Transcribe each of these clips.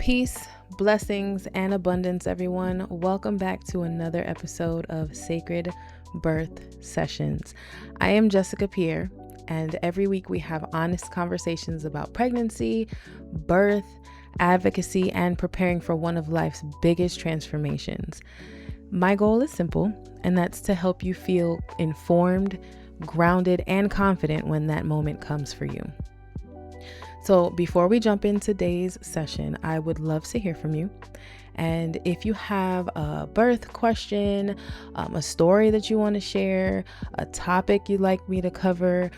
Peace, blessings, and abundance, everyone. Welcome back to another episode of Sacred Birth Sessions. I am Jessica Pierre, and every week we have honest conversations about pregnancy, birth, advocacy, and preparing for one of life's biggest transformations. My goal is simple, and that's to help you feel informed, grounded, and confident when that moment comes for you. So before we jump in today's session, I would love to hear from you. And if you have a birth question, a story that you want to share, a topic you'd like me to cover,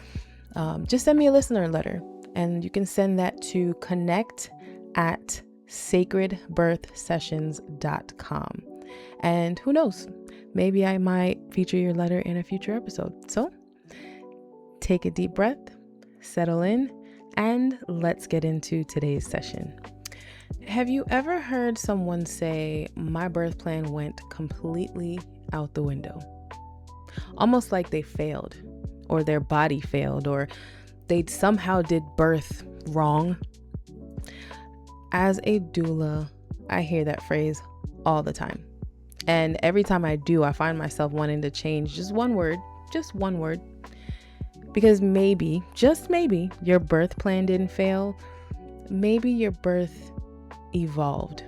just send me a listener letter. And you can send that to connect@sacredbirthsessions.com. And who knows, maybe I might feature your letter in a future episode. So take a deep breath, settle in, and let's get into today's session. Have you ever heard someone say, my birth plan went completely out the window? Almost like they failed, or their body failed, or they somehow did birth wrong. As a doula, I hear that phrase all the time. And every time I do, I find myself wanting to change just one word. Because maybe, just maybe, your birth plan didn't fail. Maybe your birth evolved.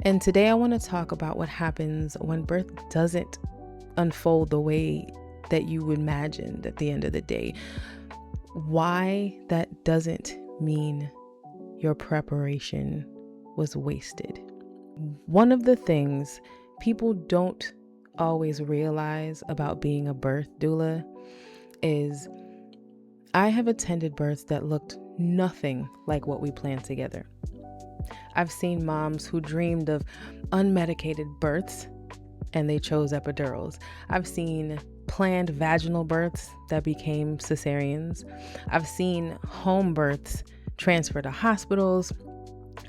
And today I want to talk about what happens when birth doesn't unfold the way that you imagined at the end of the day. Why that doesn't mean your preparation was wasted. One of the things people don't always realize about being a birth doula is I have attended births that looked nothing like what we planned together. I've seen moms who dreamed of unmedicated births and they chose epidurals. I've seen planned vaginal births that became cesareans. I've seen home births transfer to hospitals.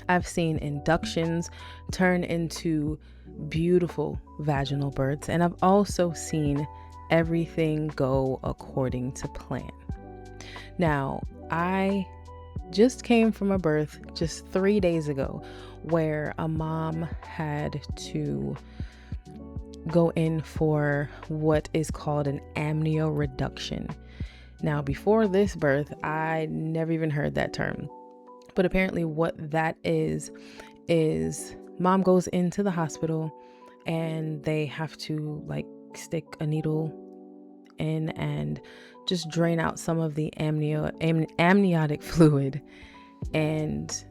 I've seen inductions turn into beautiful vaginal births. And I've also seen everything go according to plan. Now, I just came from a birth just 3 days ago where a mom had to go in for what is called an amnio reduction. Now, before this birth, I never even heard that term. But apparently what that is mom goes into the hospital and they have to stick a needle in and just drain out some of the amniotic fluid, and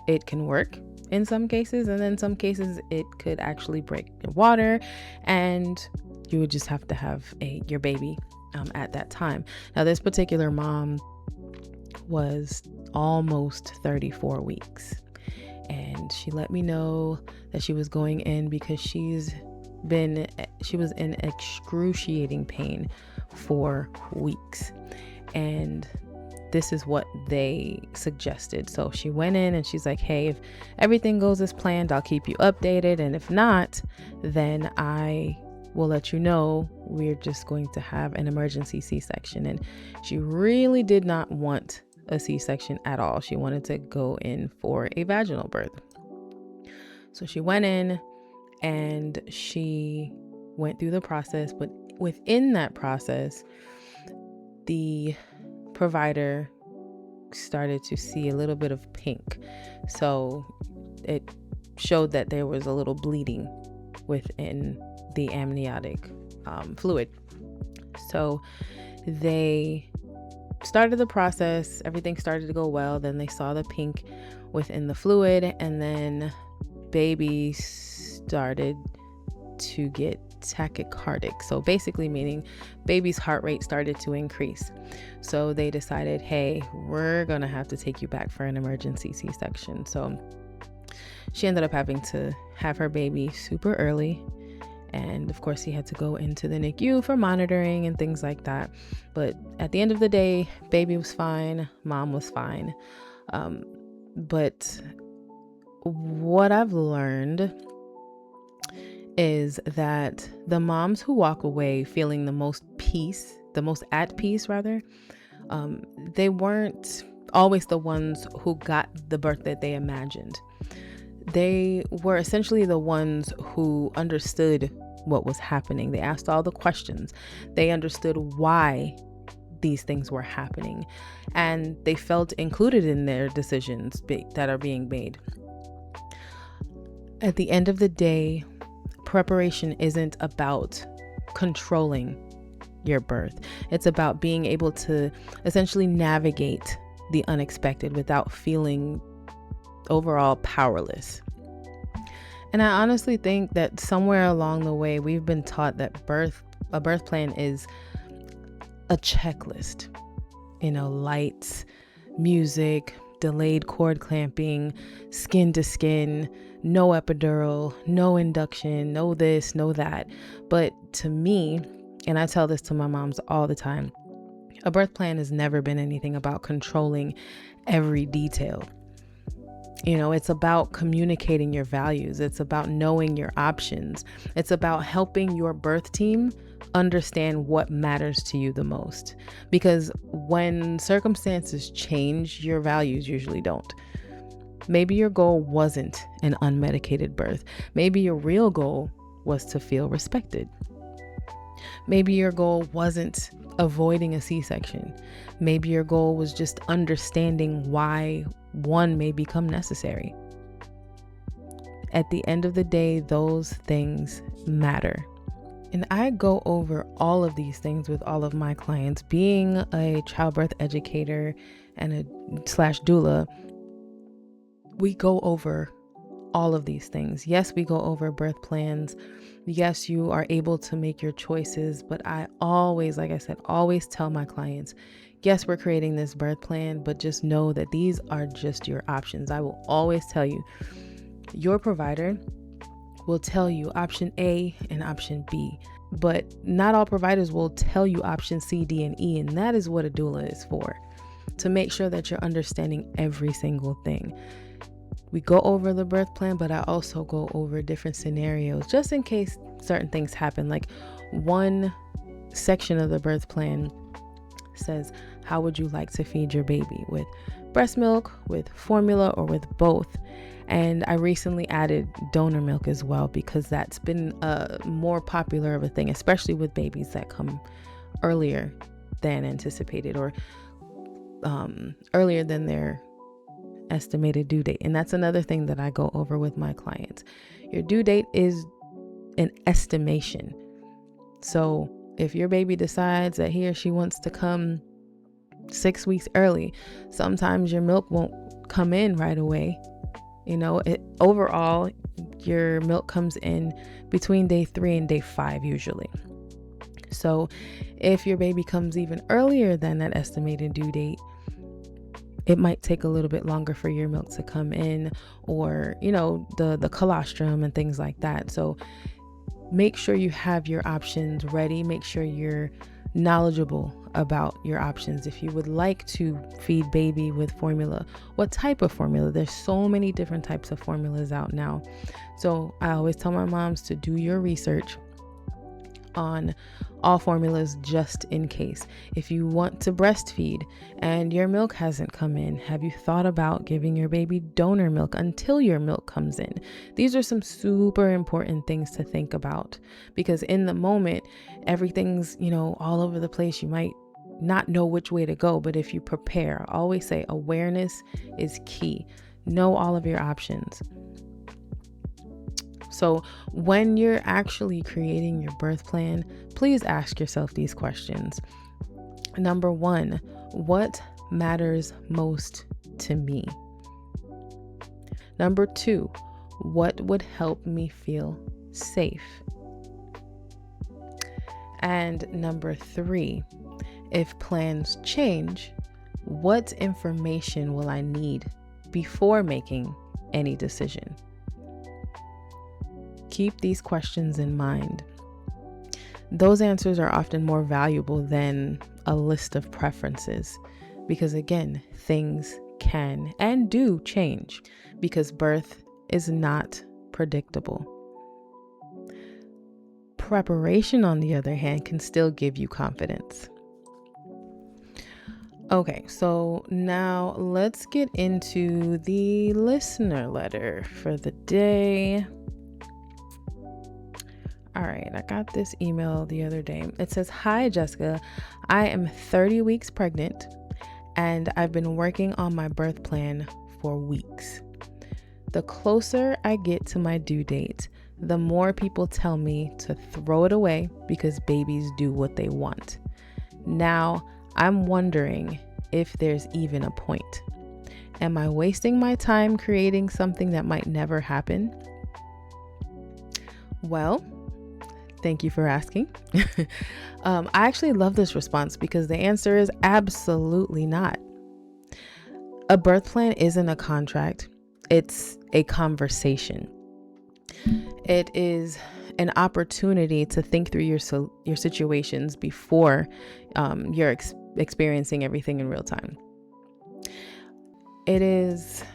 it can work in some cases, and then some cases it could actually break your water and you would just have to have your baby at that time. Now, this particular mom was almost 34 weeks, and she let me know that she was going in because she was in excruciating pain for weeks, and this is what they suggested. So she went in and she's like, hey, if everything goes as planned, I'll keep you updated, and if not, then I will let you know. We're just going to have an emergency C-section. And she really did not want a C-section at all. She wanted to go in for a vaginal birth. So she went in and she went through the process, but within that process, the provider started to see a little bit of pink. So it showed that there was a little bleeding within the amniotic fluid. So they started the process. Everything started to go well. Then they saw the pink within the fluid, and then baby started to get tachycardic. So basically meaning baby's heart rate started to increase. So they decided, hey, we're gonna have to take you back for an emergency C-section. So she ended up having to have her baby super early. And of course, he had to go into the NICU for monitoring and things like that. But at the end of the day, baby was fine. Mom was fine. But what I've learned is that the moms who walk away feeling the most at peace, they weren't always the ones who got the birth that they imagined. They were essentially the ones who understood what was happening. They asked all the questions. They understood why these things were happening, and they felt included in their decisions that are being made. At the end of the day, preparation isn't about controlling your birth. It's about being able to essentially navigate the unexpected without feeling overall powerless. And I honestly think that somewhere along the way, we've been taught that a birth plan is a checklist. Lights, music, delayed cord clamping, skin to skin, no epidural, no induction, no this, no that. But to me, and I tell this to my moms all the time, a birth plan has never been anything about controlling every detail. It's about communicating your values. It's about knowing your options. It's about helping your birth team understand what matters to you the most. Because when circumstances change, your values usually don't. Maybe your goal wasn't an unmedicated birth. Maybe your real goal was to feel respected. Maybe your goal wasn't avoiding a C-section. Maybe your goal was just understanding why one may become necessary. At the end of the day, those things matter. And I go over all of these things with all of my clients. Being a childbirth educator and a /doula, we go over all of these things. Yes, we go over birth plans. Yes, you are able to make your choices, but I always, like I said, always tell my clients, yes, we're creating this birth plan, but just know that these are just your options. I will always tell you, your provider will tell you option A and option B, but not all providers will tell you option C, D, and E, and that is what a doula is for, to make sure that you're understanding every single thing. We go over the birth plan, but I also go over different scenarios just in case certain things happen. Like one section of the birth plan says, how would you like to feed your baby? With breast milk, with formula, or with both? And I recently added donor milk as well, because that's been more popular of a thing, especially with babies that come earlier than anticipated, or earlier than their estimated due date. And that's another thing that I go over with my clients. Your due date is an estimation. So if your baby decides that he or she wants to come 6 weeks early, sometimes your milk won't come in right away. Overall, your milk comes in between day 3 and day 5 usually. So if your baby comes even earlier than that estimated due date, it might take a little bit longer for your milk to come in, or, the colostrum and things like that. So make sure you have your options ready. Make sure you're knowledgeable about your options. If you would like to feed baby with formula, what type of formula? There's so many different types of formulas out now. So I always tell my moms to do your research on all formulas just in case. If you want to breastfeed and your milk hasn't come in, have you thought about giving your baby donor milk until your milk comes in? These are some super important things to think about, because in the moment, everything's, all over the place. You might not know which way to go, but if you prepare, I always say awareness is key. Know all of your options. So when you're actually creating your birth plan, please ask yourself these questions. Number 1, what matters most to me? Number 2, what would help me feel safe? And number 3, if plans change, what information will I need before making any decision? Keep these questions in mind. Those answers are often more valuable than a list of preferences, because again, things can and do change, because birth is not predictable. Preparation, on the other hand, can still give you confidence. Okay, so now let's get into the listener letter for the day. All right, I got this email the other day. It says, "Hi, Jessica. I am 30 weeks pregnant and I've been working on my birth plan for weeks. The closer I get to my due date, the more people tell me to throw it away because babies do what they want. Now, I'm wondering if there's even a point. Am I wasting my time creating something that might never happen?" Well, thank you for asking. I actually love this response because the answer is absolutely not. A birth plan isn't a contract, it's a conversation. It is an opportunity to think through your situations before you're experiencing everything in real time. It's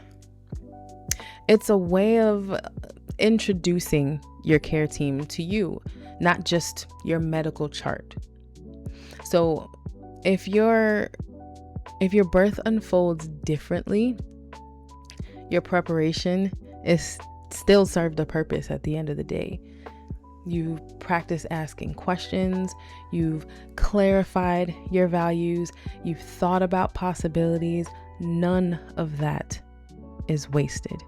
a way of introducing your care team to you, not just your medical chart. So if your birth unfolds differently, your preparation is still served a purpose at the end of the day. You've practiced asking questions, you've clarified your values, you've thought about possibilities. None of that is wasted.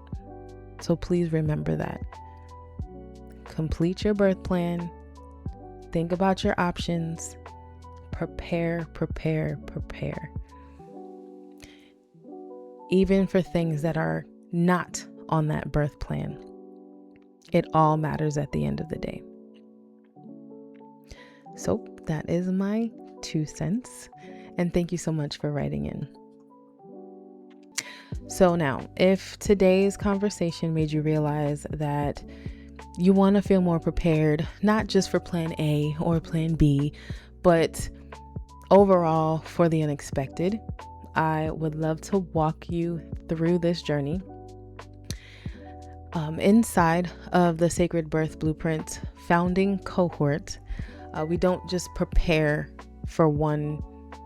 So please remember that. Complete your birth plan. Think about your options. Prepare. Even for things that are not on that birth plan. It all matters at the end of the day. So that is my 2 cents. And thank you so much for writing in. So now, if today's conversation made you realize that you want to feel more prepared, not just for plan A or plan B, but overall for the unexpected, I would love to walk you through this journey. Inside of the Sacred Birth Blueprint founding cohort, we don't just prepare for one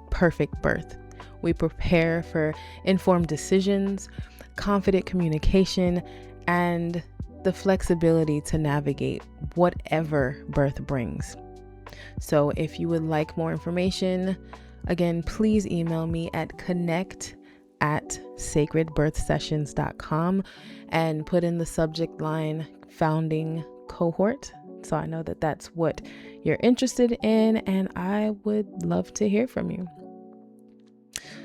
perfect birth. We prepare for informed decisions, confident communication, and the flexibility to navigate whatever birth brings. So if you would like more information, again, please email me at connect@sacredbirthsessions.com and put in the subject line founding cohort. So I know that that's what you're interested in, and I would love to hear from you.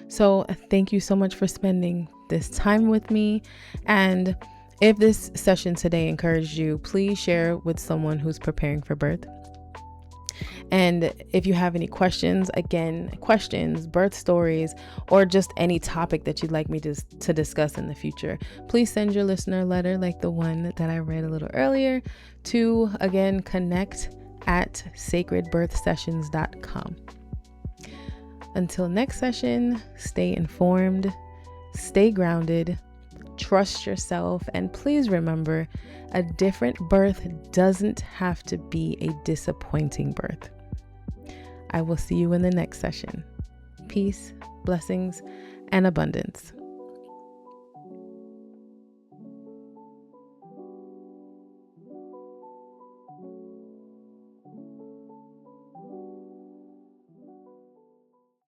So thank you so much for spending this time with me. And if this session today encouraged you, please share with someone who's preparing for birth. And if you have any questions, birth stories, or just any topic that you'd like me to discuss in the future, please send your listener letter like the one that I read a little earlier to, again, connect@sacredbirthsessions.com. Until next session, stay informed, stay grounded, trust yourself, and please remember, a different birth doesn't have to be a disappointing birth. I will see you in the next session. Peace, blessings, and abundance.